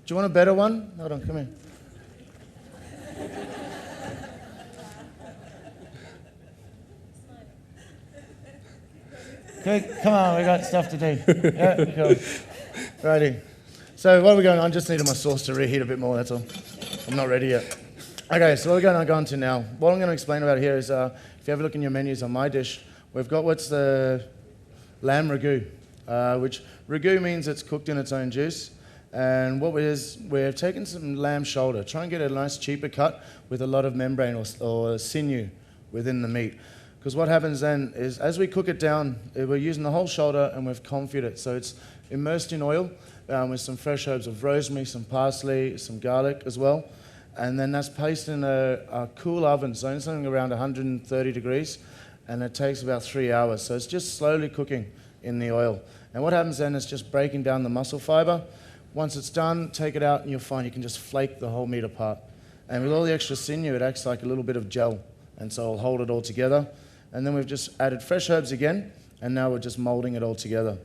you want a better one? Hold on, come here. Okay, come on, we got stuff to do. Yeah, cool. Righty. So what are we going on? I just needed my sauce to reheat a bit more, that's all. I'm not ready yet. Okay, so what we're going to go on to now. What I'm going to explain about here is, if you have a look in your menus on my dish, we've got what's the lamb ragu, which ragu means it's cooked in its own juice. And what it is, we're taking some lamb shoulder, try and get a nice cheaper cut with a lot of membrane or sinew within the meat. Because what happens then is, as we cook it down, we're using the whole shoulder and we've confit it. So it's immersed in oil with some fresh herbs of rosemary, some parsley, some garlic as well. And then that's placed in a cool oven, so something around 130 degrees, and it takes about 3 hours. So it's just slowly cooking in the oil. And what happens then is just breaking down the muscle fiber. Once it's done, take it out and you'll find you can just flake the whole meat apart. And with all the extra sinew, it acts like a little bit of gel, and so it'll hold it all together. And then we've just added fresh herbs again, and now we're just molding it all together.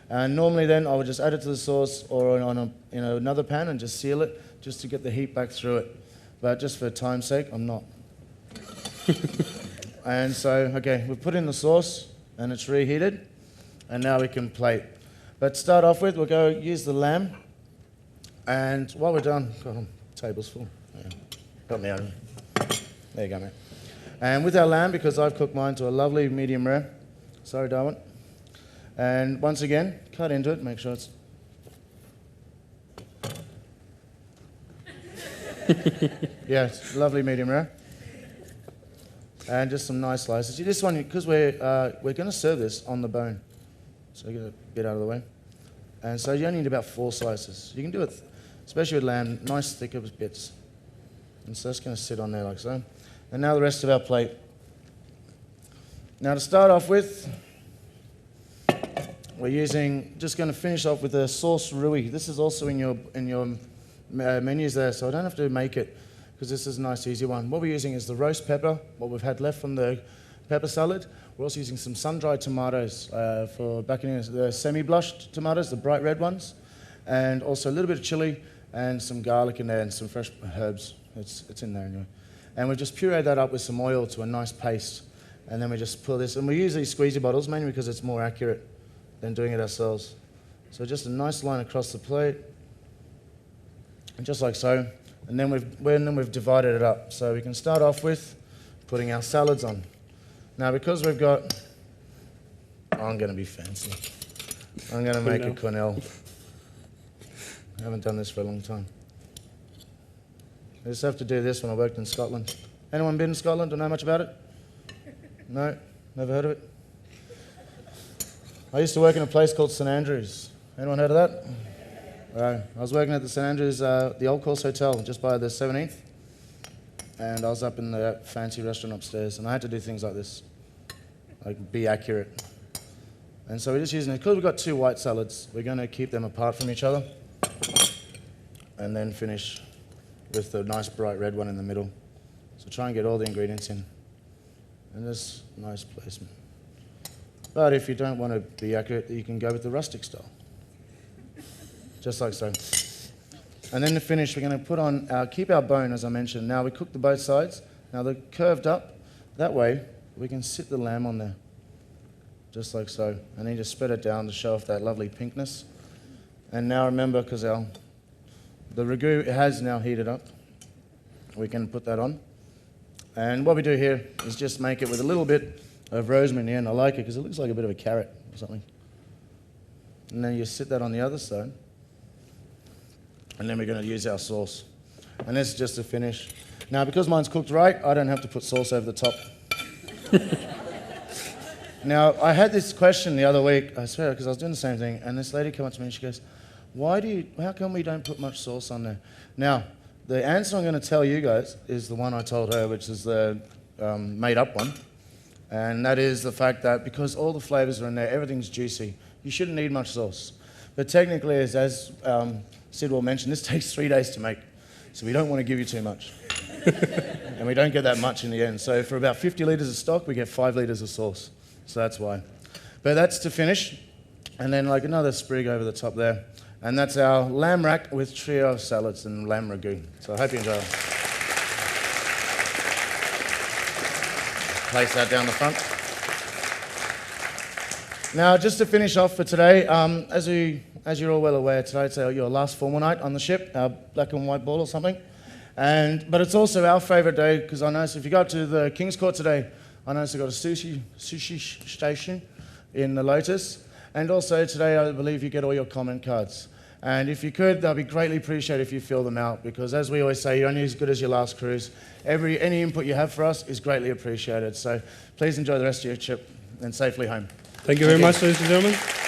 And normally then I would just add it to the sauce or on another pan and just seal it, just to get the heat back through it. But just for time's sake, I'm not. And so, okay, we've put in the sauce and it's reheated, and now we can plate. But to start off with, we'll go use the lamb. And while we're done, God, table's full. Yeah. Help me out. There you go, mate. And with our lamb, because I've cooked mine to a lovely medium rare. Sorry, Darwin. And once again, cut into it, make sure it's... Yeah, it's lovely medium rare. And just some nice slices. This one, because we're going to serve this on the bone. So get a bit out of the way. And so you only need about 4 slices. You can do it, especially with lamb, nice thicker bits. And so it's going to sit on there like so. And now the rest of our plate. Now to start off with, we're just going to finish off with a sauce roux. This is also in your menus there, so I don't have to make it, because this is a nice easy one. What we're using is the roast pepper, what we've had left from the pepper salad. We're also using some sun-dried tomatoes for backing in the semi-blushed tomatoes, the bright red ones, and also a little bit of chili and some garlic in there and some fresh herbs. It's in there anyway. And we just pureed that up with some oil to a nice paste. And then we just pour this, and we use these squeezy bottles mainly because it's more accurate than doing it ourselves. So just a nice line across the plate, and just like so. And then we've divided it up. So we can start off with putting our salads on. Now because we've got, I'm going to be fancy. I'm going to make a quenelle. I haven't done this for a long time. I used to have to do this when I worked in Scotland. Anyone been in Scotland or know much about it? No? Never heard of it? I used to work in a place called St Andrews. Anyone heard of that? I was working at the St Andrews, the Old Course Hotel, just by the 17th. And I was up in the fancy restaurant upstairs, and I had to do things like this, like be accurate. And so we're just using it, because we've got 2 white salads, we're going to keep them apart from each other, and then finish with the nice bright red one in the middle. So try and get all the ingredients in. And this nice placement. But if you don't want to be accurate, you can go with the rustic style. Just like so. And then to finish, we're going to put on keep our bone, as I mentioned. Now we cook both sides. Now they're curved up. That way, we can sit the lamb on there. Just like so. And then you just spread it down to show off that lovely pinkness. And now remember, because the ragu has now heated up, we can put that on. And what we do here is just make it with a little bit of rosemary in the end. I like it because it looks like a bit of a carrot or something. And then you sit that on the other side. And then we're going to use our sauce. And this is just to finish. Now, because mine's cooked right, I don't have to put sauce over the top. Now, I had this question the other week, I swear, because I was doing the same thing, and this lady came up to me and she goes, how come we don't put much sauce on there? Now, the answer I'm going to tell you guys is the one I told her, which is the made-up one. And that is the fact that because all the flavors are in there, everything's juicy, you shouldn't need much sauce. But technically, as Sidwell mentioned, this takes 3 days to make. So we don't want to give you too much. And we don't get that much in the end. So for about 50 litres of stock, we get 5 litres of sauce. So that's why. But that's to finish. And then like another sprig over the top there. And that's our lamb rack with trio salads and lamb ragu. So I hope you enjoy it. Place that down the front. Now, just to finish off for today, as you're all well aware, today it's your last formal night on the ship, our black and white ball or something. But it's also our favourite day, because I noticed if you go to the King's Court today, I noticed they've got a sushi station in the Lotus. And also today, I believe you get all your comment cards. And if you could, they'll be greatly appreciated if you fill them out, because as we always say, you're only as good as your last cruise. Any input you have for us is greatly appreciated. So please enjoy the rest of your trip and safely home. Thank you very much, ladies and gentlemen.